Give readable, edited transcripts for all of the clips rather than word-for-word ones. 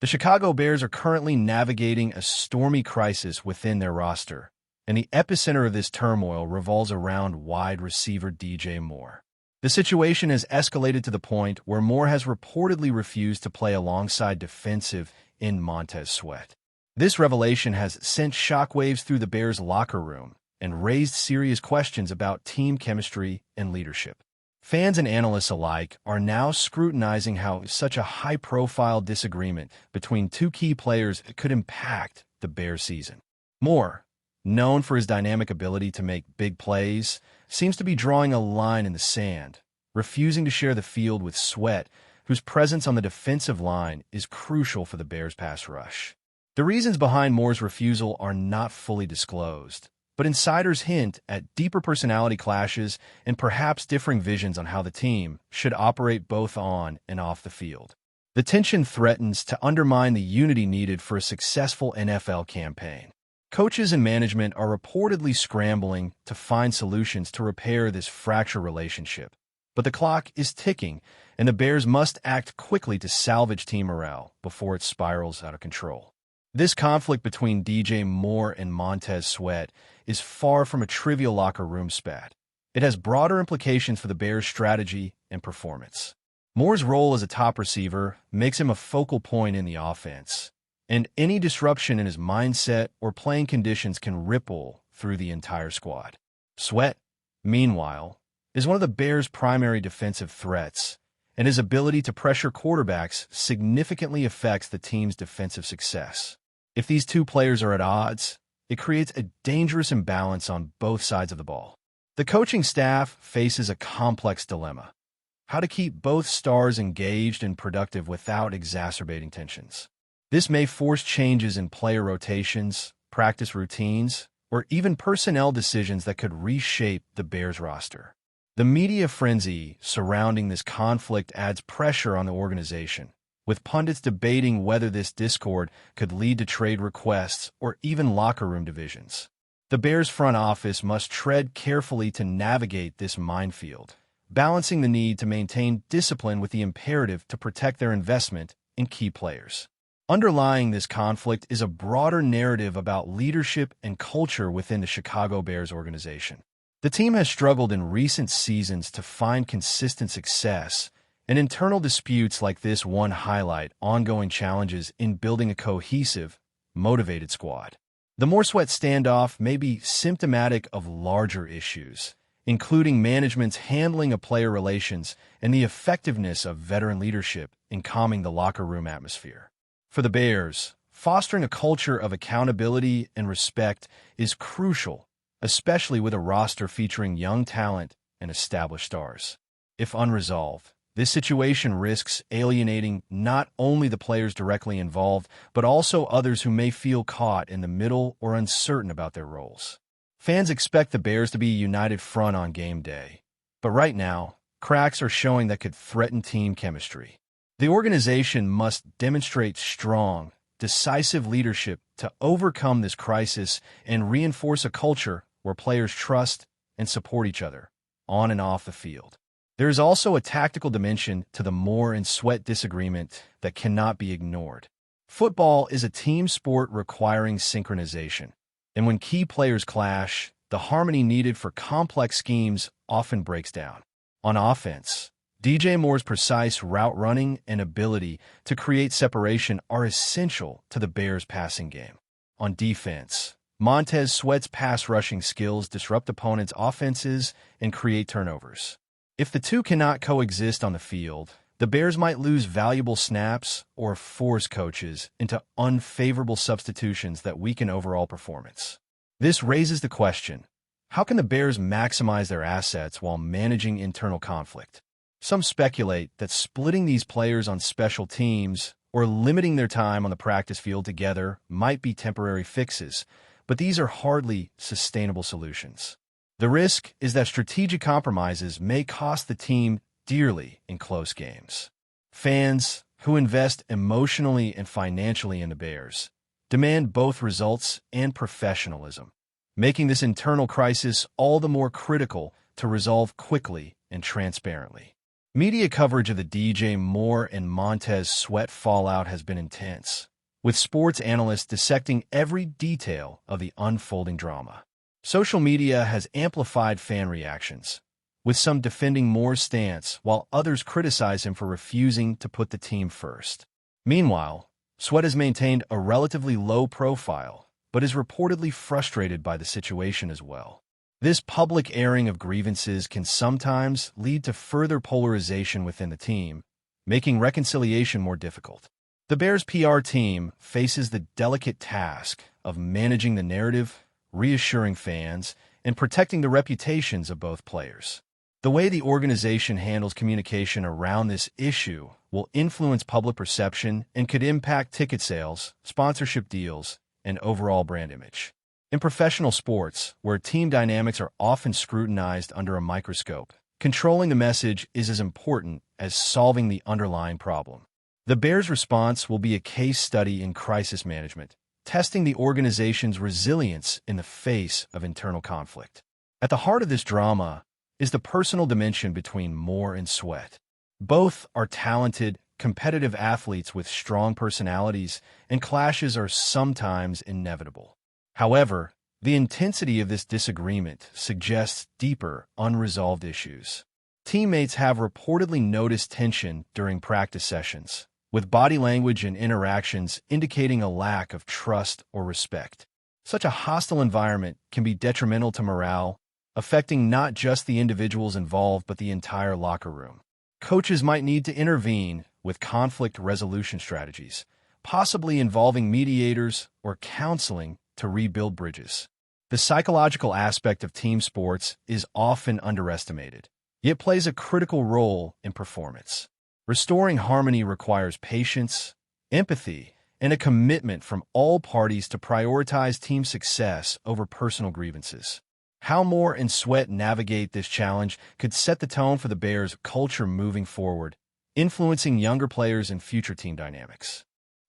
The Chicago Bears are currently navigating a stormy crisis within their roster, and the epicenter of this turmoil revolves around wide receiver DJ Moore. The situation has escalated to the point where Moore has reportedly refused to play alongside defensive end Montez Sweat. This revelation has sent shockwaves through the Bears' locker room and raised serious questions about team chemistry and leadership. Fans and analysts alike are now scrutinizing how such a high-profile disagreement between two key players could impact the Bears' season. Moore, known for his dynamic ability to make big plays, seems to be drawing a line in the sand, refusing to share the field with Sweat, whose presence on the defensive line is crucial for the Bears' pass rush. The reasons behind Moore's refusal are not fully disclosed, but insiders hint at deeper personality clashes and perhaps differing visions on how the team should operate both on and off the field. The tension threatens to undermine the unity needed for a successful NFL campaign. Coaches and management are reportedly scrambling to find solutions to repair this fractured relationship. But the clock is ticking, and the Bears must act quickly to salvage team morale before it spirals out of control. This conflict between DJ Moore and Montez Sweat is far from a trivial locker room spat. It has broader implications for the Bears' strategy and performance. Moore's role as a top receiver makes him a focal point in the offense, and any disruption in his mindset or playing conditions can ripple through the entire squad. Sweat, meanwhile, is one of the Bears' primary defensive threats, and his ability to pressure quarterbacks significantly affects the team's defensive success. If these two players are at odds, it creates a dangerous imbalance on both sides of the ball. The coaching staff faces a complex dilemma: how to keep both stars engaged and productive without exacerbating tensions. This may force changes in player rotations, practice routines, or even personnel decisions that could reshape the Bears roster. The media frenzy surrounding this conflict adds pressure on the organization, with pundits debating whether this discord could lead to trade requests or even locker room divisions. The Bears front office must tread carefully to navigate this minefield, balancing the need to maintain discipline with the imperative to protect their investment in key players. Underlying this conflict is a broader narrative about leadership and culture within the Chicago Bears organization. The team has struggled in recent seasons to find consistent success, and internal disputes like this one highlight ongoing challenges in building a cohesive, motivated squad. The Moore-Sweat standoff may be symptomatic of larger issues, including management's handling of player relations and the effectiveness of veteran leadership in calming the locker room atmosphere. For the Bears, fostering a culture of accountability and respect is crucial, especially with a roster featuring young talent and established stars. If unresolved, this situation risks alienating not only the players directly involved, but also others who may feel caught in the middle or uncertain about their roles. Fans expect the Bears to be a united front on game day, but right now, cracks are showing that could threaten team chemistry. The organization must demonstrate strong, decisive leadership to overcome this crisis and reinforce a culture where players trust and support each other, on and off the field. There is also a tactical dimension to the Moore and Sweat disagreement that cannot be ignored. Football is a team sport requiring synchronization, and when key players clash, the harmony needed for complex schemes often breaks down. On offense, DJ Moore's precise route running and ability to create separation are essential to the Bears' passing game. On defense, Montez Sweat's pass rushing skills disrupt opponents' offenses and create turnovers. If the two cannot coexist on the field, the Bears might lose valuable snaps or force coaches into unfavorable substitutions that weaken overall performance. This raises the question: how can the Bears maximize their assets while managing internal conflict? Some speculate that splitting these players on special teams or limiting their time on the practice field together might be temporary fixes, but these are hardly sustainable solutions. The risk is that strategic compromises may cost the team dearly in close games. Fans, who invest emotionally and financially in the Bears, demand both results and professionalism, making this internal crisis all the more critical to resolve quickly and transparently. Media coverage of the DJ Moore and Montez Sweat fallout has been intense, with sports analysts dissecting every detail of the unfolding drama. Social media has amplified fan reactions, with some defending Moore's stance while others criticize him for refusing to put the team first. Meanwhile, Sweat has maintained a relatively low profile, but is reportedly frustrated by the situation as well. This public airing of grievances can sometimes lead to further polarization within the team, making reconciliation more difficult. The Bears' PR team faces the delicate task of managing the narrative, reassuring fans, and protecting the reputations of both players. The way the organization handles communication around this issue will influence public perception and could impact ticket sales, sponsorship deals, and overall brand image. In professional sports, where team dynamics are often scrutinized under a microscope, controlling the message is as important as solving the underlying problem. The Bears' response will be a case study in crisis management, testing the organization's resilience in the face of internal conflict. At the heart of this drama is the personal dimension between Moore and Sweat. Both are talented, competitive athletes with strong personalities, and clashes are sometimes inevitable. However, the intensity of this disagreement suggests deeper, unresolved issues. Teammates have reportedly noticed tension during practice sessions, with body language and interactions indicating a lack of trust or respect. Such a hostile environment can be detrimental to morale, affecting not just the individuals involved but the entire locker room. Coaches might need to intervene with conflict resolution strategies, possibly involving mediators or counseling to rebuild bridges. The psychological aspect of team sports is often underestimated, yet plays a critical role in performance. Restoring harmony requires patience, empathy, and a commitment from all parties to prioritize team success over personal grievances. How Moore and Sweat navigate this challenge could set the tone for the Bears' culture moving forward, influencing younger players and future team dynamics.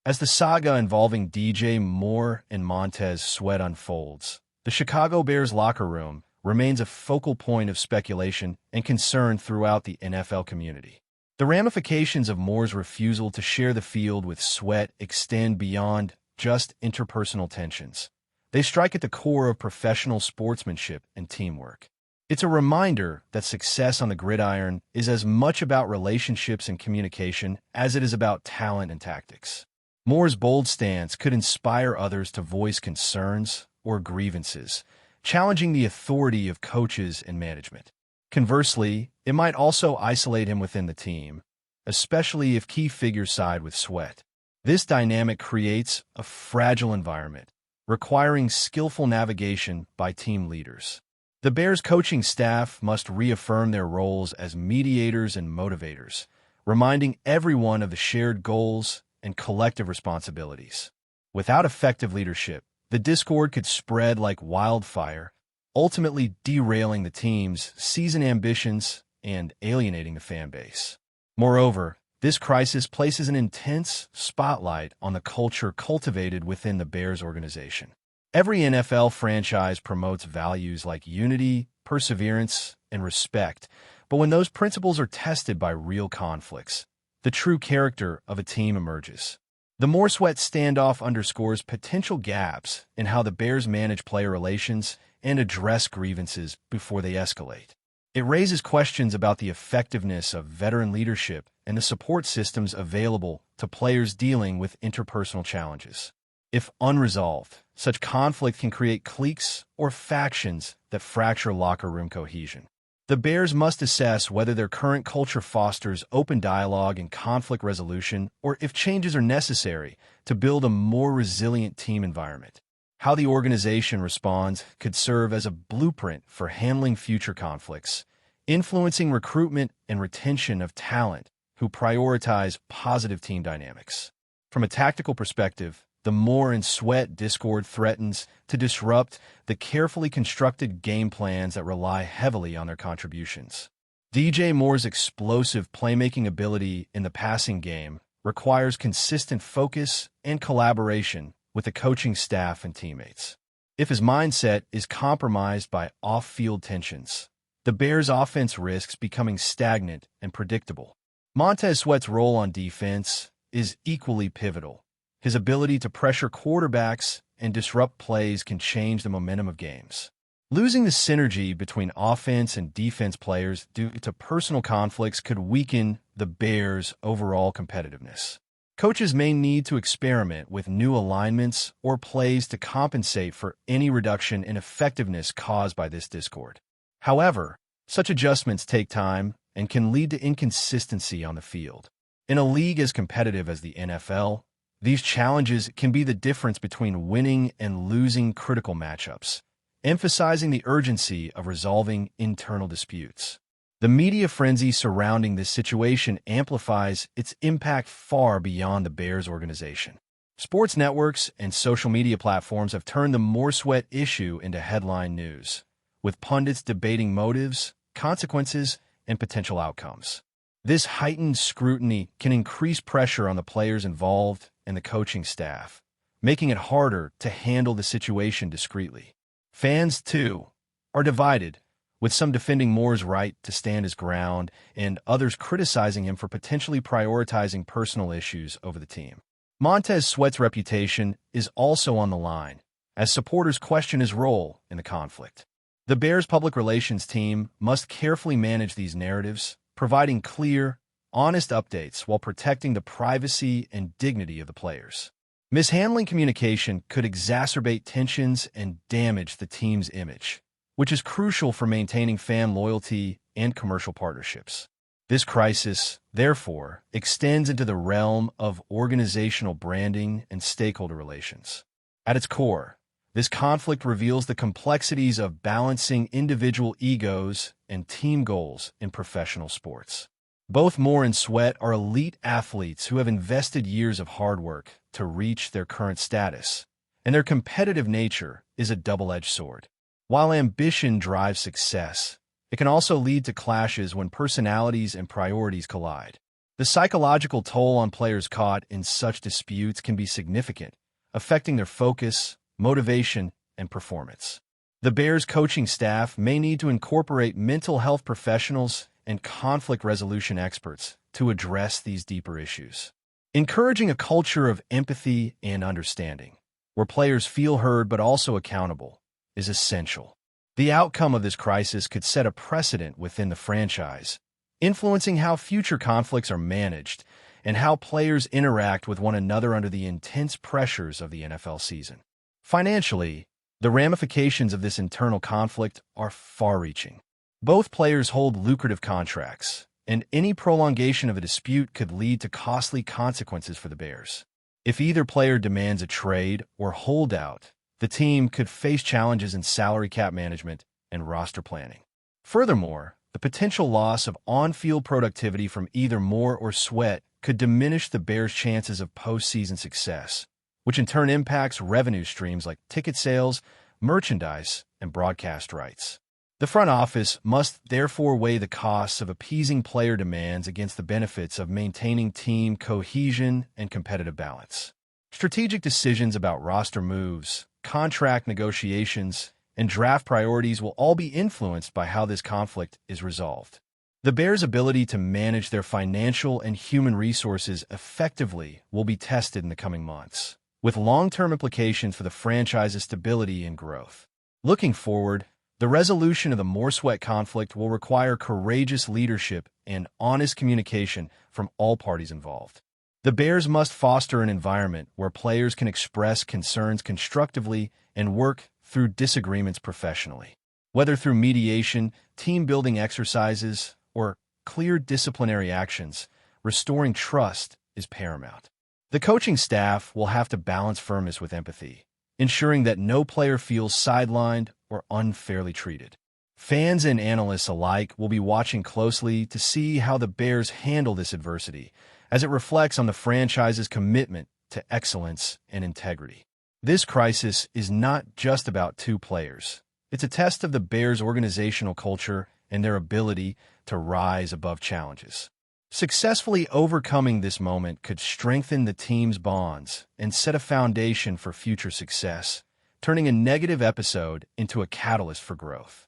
As the saga involving DJ Moore and Montez Sweat unfolds, the Chicago Bears locker room remains a focal point of speculation and concern throughout the NFL community. The ramifications of Moore's refusal to share the field with Sweat extend beyond just interpersonal tensions. They strike at the core of professional sportsmanship and teamwork. It's a reminder that success on the gridiron is as much about relationships and communication as it is about talent and tactics. Moore's bold stance could inspire others to voice concerns or grievances, challenging the authority of coaches and management. Conversely, it might also isolate him within the team, especially if key figures side with Sweat. This dynamic creates a fragile environment, requiring skillful navigation by team leaders. The Bears' coaching staff must reaffirm their roles as mediators and motivators, reminding everyone of the shared goals and collective responsibilities. Without effective leadership, the discord could spread like wildfire, ultimately derailing the team's season ambitions and alienating the fan base. Moreover, this crisis places an intense spotlight on the culture cultivated within the Bears organization. Every NFL franchise promotes values like unity, perseverance, and respect, but when those principles are tested by real conflicts, the true character of a team emerges. The Moore-Sweat standoff underscores potential gaps in how the Bears manage player relations and address grievances before they escalate. It raises questions about the effectiveness of veteran leadership and the support systems available to players dealing with interpersonal challenges. If unresolved, such conflict can create cliques or factions that fracture locker room cohesion. The Bears must assess whether their current culture fosters open dialogue and conflict resolution, or if changes are necessary to build a more resilient team environment. How the organization responds could serve as a blueprint for handling future conflicts, influencing recruitment and retention of talent who prioritize positive team dynamics. From a tactical perspective, the Moore and Sweat discord threatens to disrupt the carefully constructed game plans that rely heavily on their contributions. DJ Moore's explosive playmaking ability in the passing game requires consistent focus and collaboration with the coaching staff and teammates. If his mindset is compromised by off-field tensions, the the Bears' offense risks becoming stagnant and predictable. Montez Sweat's role on defense is equally pivotal. His ability to pressure quarterbacks and disrupt plays can change the momentum of games. Losing the synergy between offense and defense players due to personal conflicts could weaken the Bears' overall competitiveness. Coaches may need to experiment with new alignments or plays to compensate for any reduction in effectiveness caused by this discord. However, such adjustments take time and can lead to inconsistency on the field. In a league as competitive as the NFL, these challenges can be the difference between winning and losing critical matchups, emphasizing the urgency of resolving internal disputes. The media frenzy surrounding this situation amplifies its impact far beyond the Bears organization. Sports networks and social media platforms have turned the More Sweat issue into headline news, with pundits debating motives, consequences, and potential outcomes. This heightened scrutiny can increase pressure on the players involved and the coaching staff, making it harder to handle the situation discreetly. Fans, too, are divided, with some defending Moore's right to stand his ground and others criticizing him for potentially prioritizing personal issues over the team. Montez Sweat's reputation is also on the line, as supporters question his role in the conflict. The Bears' public relations team must carefully manage these narratives, providing clear, honest updates while protecting the privacy and dignity of the players. Mishandling communication could exacerbate tensions and damage the team's image, which is crucial for maintaining fan loyalty and commercial partnerships. This crisis, therefore, extends into the realm of organizational branding and stakeholder relations. At its core, this conflict reveals the complexities of balancing individual egos and team goals in professional sports. Both Moore and Sweat are elite athletes who have invested years of hard work to reach their current status, and their competitive nature is a double-edged sword. While ambition drives success, it can also lead to clashes when personalities and priorities collide. The psychological toll on players caught in such disputes can be significant, affecting their focus, motivation, and performance. The Bears' coaching staff may need to incorporate mental health professionals and conflict resolution experts to address these deeper issues. Encouraging a culture of empathy and understanding, where players feel heard but also accountable, is essential. The outcome of this crisis could set a precedent within the franchise, influencing how future conflicts are managed and how players interact with one another under the intense pressures of the NFL season. Financially, the ramifications of this internal conflict are far-reaching. Both players hold lucrative contracts, and any prolongation of a dispute could lead to costly consequences for the Bears. If either player demands a trade or holdout, the team could face challenges in salary cap management and roster planning. Furthermore, the potential loss of on-field productivity from either Moore or Sweat could diminish the Bears' chances of postseason success, which in turn impacts revenue streams like ticket sales, merchandise, and broadcast rights. The front office must therefore weigh the costs of appeasing player demands against the benefits of maintaining team cohesion and competitive balance. Strategic decisions about roster moves, contract negotiations, and draft priorities will all be influenced by how this conflict is resolved. The Bears' ability to manage their financial and human resources effectively will be tested in the coming months, with long-term implications for the franchise's stability and growth. Looking forward, the resolution of the Moore-Sweat conflict will require courageous leadership and honest communication from all parties involved. The Bears must foster an environment where players can express concerns constructively and work through disagreements professionally. Whether through mediation, team-building exercises, or clear disciplinary actions, restoring trust is paramount. The coaching staff will have to balance firmness with empathy, ensuring that no player feels sidelined or unfairly treated. Fans and analysts alike will be watching closely to see how the Bears handle this adversity, as it reflects on the franchise's commitment to excellence and integrity. This crisis is not just about two players. It's a test of the Bears' organizational culture and their ability to rise above challenges. Successfully overcoming this moment could strengthen the team's bonds and set a foundation for future success, turning a negative episode into a catalyst for growth.